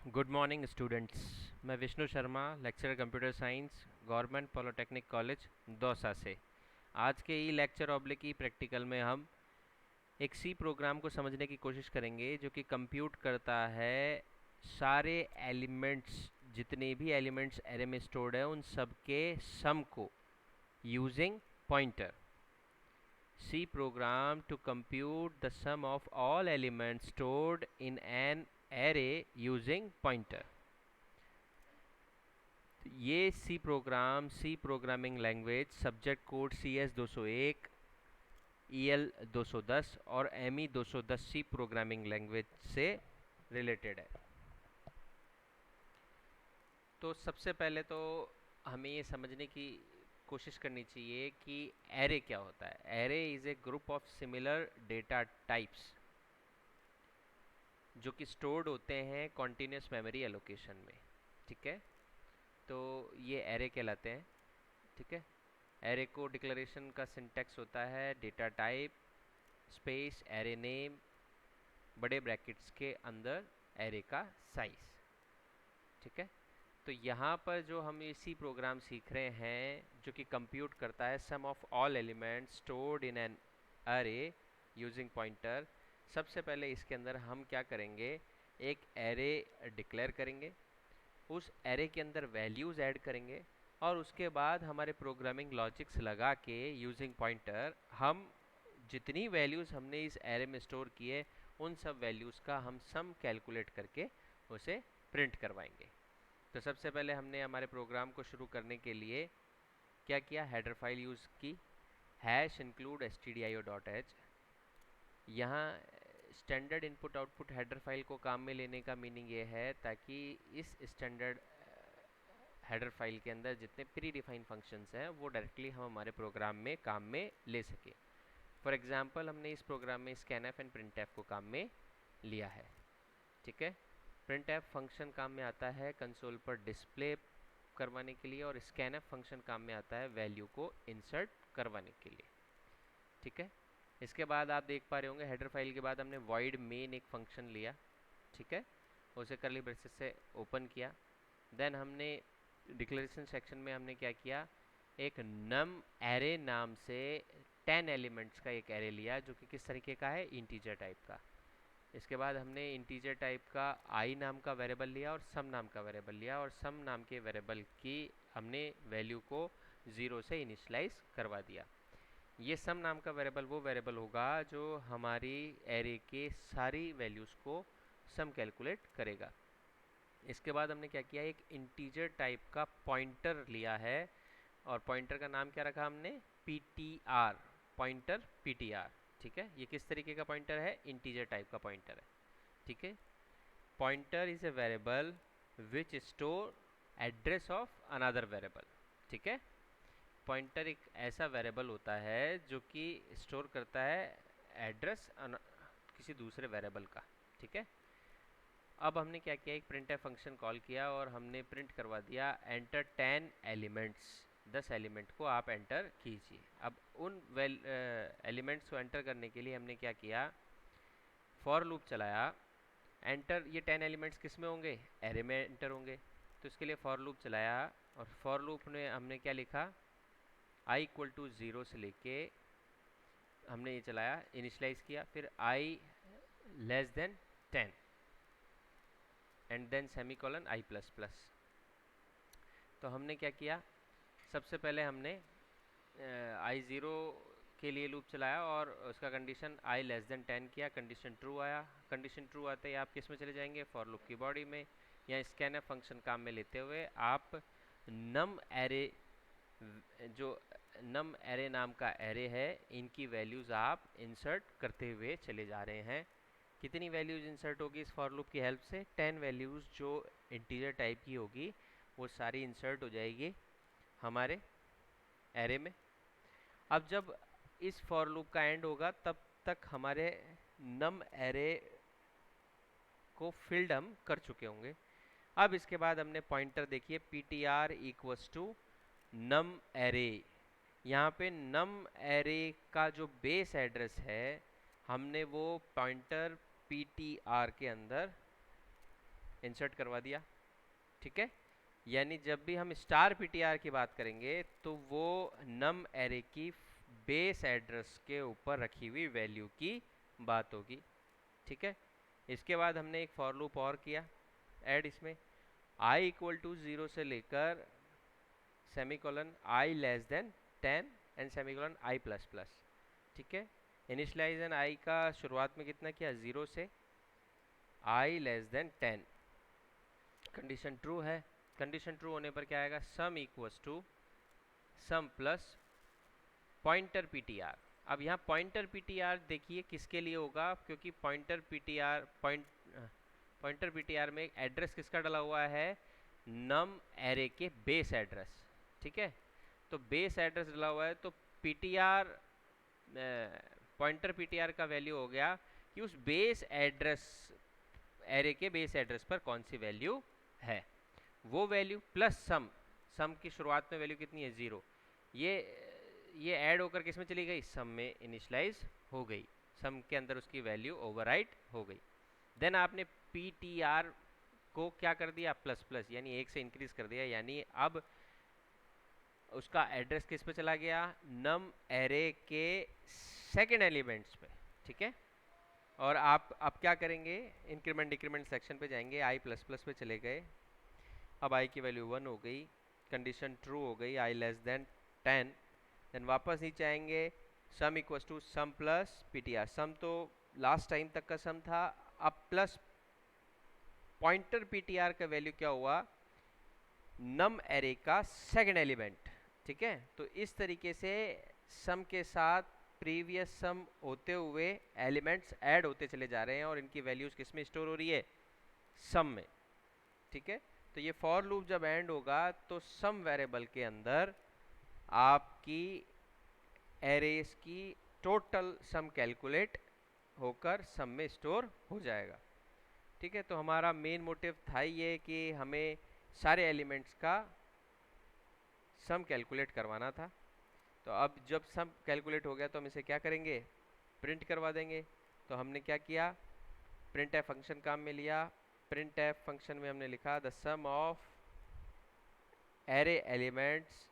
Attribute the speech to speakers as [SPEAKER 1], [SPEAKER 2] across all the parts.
[SPEAKER 1] Good morning students. मैं Vishnu Sharma, lecturer computer science, government polytechnic college Dausa से। आज के e lecture oblique e practical में हम एक सी प्रोग्राम को समझने की कोशिश करेंगे जो कि कंप्यूट करता है सारे एलिमेंट्स, जितने भी एलिमेंट्स एरे में स्टोर्ड है उन सब के सम को using pointer. C program to compute the sum of all elements stored in an array using pointer। ये C program, C programming language subject code CS 201, EL 210 और ME 210 सी प्रोग्रामिंग लैंग्वेज से related है। तो सबसे पहले तो हमें ये समझने की कोशिश करनी चाहिए कि एरे क्या होता है। Array is a group of similar data types जो कि स्टोर्ड होते हैं कॉन्टीन्यूस मेमोरी एलोकेशन में। ठीक है, तो ये एरे कहलाते हैं। ठीक है, एरे को डिक्लेरेशन का सिंटैक्स होता है data type space array name बड़े ब्रैकेट्स के अंदर एरे का साइज। ठीक है, तो यहाँ पर जो हम इसी प्रोग्राम सीख रहे हैं जो कि कंप्यूट करता है sum of all elements stored in an array using pointer. सबसे पहले इसके अंदर हम क्या करेंगे, एक एरे डिक्लेयर करेंगे, उस एरे के अंदर वैल्यूज़ ऐड करेंगे और उसके बाद हमारे प्रोग्रामिंग लॉजिक्स लगा के यूजिंग पॉइंटर हम जितनी वैल्यूज़ हमने इस एरे में स्टोर किए उन सब वैल्यूज़ का हम सम कैलकुलेट करके उसे प्रिंट करवाएंगे। तो सबसे पहले हमने हमारे प्रोग्राम को शुरू करने के लिए क्या किया, हेडर फाइल यूज़ की, हैश इंक्लूड stdio.h। यहाँ standard input output header file को काम में लेने का मीनिंग ये है ताकि इस स्टैंडर्ड हेडर फाइल के अंदर जितने प्री डिफाइंड फंक्शंस हैं वो डायरेक्टली हम हमारे प्रोग्राम में काम में ले सके। फॉर एग्जांपल हमने इस प्रोग्राम में स्कैनफ एंड प्रिंटफ को काम में लिया है। ठीक है, प्रिंटफ फंक्शन काम में आता है कंसोल पर डिस्प्ले करवाने के लिए और स्कैनफ फंक्शन काम में आता है वैल्यू को इंसर्ट करवाने के लिए। ठीक है, इसके बाद आप देख पा रहे होंगे हेडर फाइल के बाद हमने वॉइड मेन एक फंक्शन लिया। ठीक है, उसे करली ब्रेसेस से ओपन किया। देन हमने डिक्लेरेशन सेक्शन में हमने क्या किया, एक नम एरे नाम से 10 एलिमेंट्स का एक एरे लिया जो कि किस तरीके का है, इंटीजर टाइप का। इसके बाद हमने इंटीजर टाइप का आई नाम का वेरिएबल लिया और सम नाम का वेरिएबल लिया और सम नाम के वेरिएबल की हमने वैल्यू को 0 से इनिशलाइज करवा दिया। ये सम नाम का वेरिएबल वो वेरिएबल होगा जो हमारी एरे के सारी वैल्यूज़ को सम कैलकुलेट करेगा। इसके बाद हमने क्या किया, एक इंटीजर टाइप का पॉइंटर लिया है और पॉइंटर का नाम क्या रखा हमने, PTR, पॉइंटर PTR। ठीक है, ये किस तरीके का पॉइंटर है, इंटीजर टाइप का पॉइंटर है। ठीक है, pointer is a variable which store address of another variable. ठीक है, पॉइंटर एक ऐसा वेरिएबल होता है जो कि स्टोर करता है एड्रेस किसी दूसरे वेरिएबल का। ठीक है, अब हमने क्या किया, एक प्रिंटफ फंक्शन कॉल किया और हमने प्रिंट करवा दिया एंटर 10 एलिमेंट्स, 10 एलिमेंट को आप एंटर कीजिए। अब उन एलिमेंट्स को एंटर करने के लिए हमने क्या किया, फॉर लूप चलाया। एंटर, ये 10 एलिमेंट्स किस में होंगे, एरे में एंटर होंगे, तो इसके लिए फॉर लूप चलाया और फॉर लूप ने हमने क्या लिखा, i इक्वल टू 0 से लेके हमने ये चलाया, इनिशलाइज किया, फिर i less then 10 and then semicolon i plus plus. तो हमने क्या किया, सबसे पहले हमने i0 के लिए लूप चलाया और उसका कंडीशन i लेस देन 10 किया, कंडीशन ट्रू आया। कंडीशन ट्रू आते ही आप किस में चले जाएंगे, फॉर लूप की बॉडी में, या स्कैनफ फंक्शन काम में लेते हुए आप नम एरे, जो नम एरे नाम का एरे है, इनकी वैल्यूज़ आप इंसर्ट करते हुए चले जा रहे हैं। कितनी वैल्यूज़ इंसर्ट होगी इस फॉर लूप की हेल्प से, 10 वैल्यूज़ जो इंटीजर टाइप की होगी वो सारी इंसर्ट हो जाएगी हमारे एरे में। अब जब इस फॉर लूप का एंड होगा तब तक हमारे नम एरे को फिल्ड हम कर चुके होंगे। अब इसके बाद हमने पॉइंटर देखिए, PTR equals to num array. यहाँ पे नम एरे का जो बेस एड्रेस है हमने वो पॉइंटर PTR के अंदर इंसर्ट करवा दिया, ठीक है। यानी जब भी हम स्टार पीटीआर की बात करेंगे तो वो नम एरे की बेस एड्रेस के ऊपर रखी हुई वैल्यू की बात होगी, ठीक है। इसके बाद हमने एक फॉर लूप और किया ऐड इसमें, i इक्वल टू 0 से लेकर semicolon i less then 10 and semicolon i plus plus, ठीक है। इनिशियलाइजन i का शुरुआत में कितना किया, 0 से i less then 10, condition true है। कंडीशन ट्रू होने पर क्या आएगा, sum equals to sum plus pointer PTR. अब यहाँ पॉइंटर पीटीआर देखिए किसके लिए होगा, क्योंकि पॉइंटर पीटीआर में एड्रेस किसका डला हुआ है, नम एरे के बेस एड्रेस, ठीक है। तो बेस एड्रेस डला हुआ है तो पीटीआर पॉइंटर पीटीआर का वैल्यू हो गया कि उस बेस एड्रेस एरे के बेस एड्रेस पर कौन सी वैल्यू है, वो वैल्यू प्लस सम, सम की शुरुआत में वैल्यू कितनी है, 0, ये ऐड होकर किस में चली गई, सम में इनिशियलाइज हो गई, सम के अंदर उसकी वैल्यू ओवरराइट हो गई। देन आपने पीटीआर को क्या कर दिया, प्लस प्लस, यानी 1 से इंक्रीज कर दिया, यानी अब उसका एड्रेस किस पे चला गया, नम एरे के सेकेंड एलिमेंट्स पे, ठीक है। और आप अब क्या करेंगे, इंक्रीमेंट डिक्रीमेंट सेक्शन पे जाएंगे, i प्लस प्लस पे चले गए, अब i की वैल्यू 1 हो गई, कंडीशन ट्रू हो गई, i लेस देन 10, देन वापस नीचे आएंगे, sum equals to sum plus PTR, sum तो लास्ट टाइम तक का सम था, अब प्लस पॉइंटर पीटीआर का वैल्यू क्या हुआ, नम एरे का सेकेंड एलिमेंट, ठीक है। तो इस तरीके से सम के साथ प्रीवियस सम होते हुए एलिमेंट्स ऐड होते चले जा रहे हैं और इनकी वैल्यूज किस में स्टोर हो रही है, सम में, ठीक है। तो ये फॉर लूप जब एंड होगा तो सम वेरिएबल के अंदर आपकी एरेस की टोटल सम कैलकुलेट होकर सम में स्टोर हो जाएगा, ठीक है। तो हमारा मेन मोटिव था ये कि हमें सारे एलिमेंट्स का सम कैलकुलेट करवाना था। तो अब जब सम कैलकुलेट हो गया तो हम इसे क्या करेंगे, प्रिंट करवा देंगे। तो हमने क्या किया, प्रिंट एफ फंक्शन काम में लिया, प्रिंट एफ फंक्शन में हमने लिखा the sum of array elements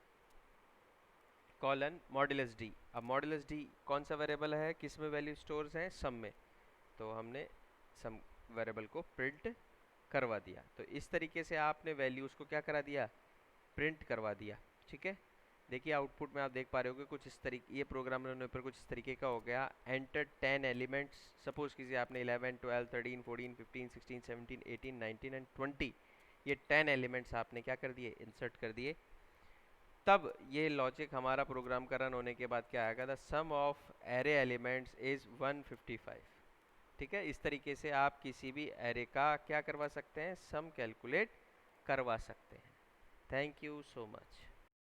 [SPEAKER 1] colon modulus d. अब मॉड्यूलस डी कौन सा वेरिएबल है, किस में वैल्यू स्टोर्स हैं, सम में, तो हमने सम वेरिएबल को प्रिंट करवा दिया। तो इस तरीके से आपने वैल्यूज को क्या करा दिया, प्रिंट करवा दिया, ठीक है। देखिए आउटपुट में आप देख पा रहे होगे कुछ इस तरीके, ये प्रोग्राम होने पर कुछ इस तरीके का हो गया, एंटर 10 एलिमेंट्स, सपोज कीजिए आपने 11 12 13 14 15 16 17 18 19 एंड 20, ये 10 एलिमेंट्स आपने क्या कर दिए, इंसर्ट कर दिए। तब ये लॉजिक हमारा प्रोग्राम का रन होने के बाद क्या आएगा, the sum of array elements is 155, ठीक है। इस तरीके से आप किसी भी एरे का क्या करवा सकते हैं, सम कैलकुलेट करवा सकते हैं। Thank you so much.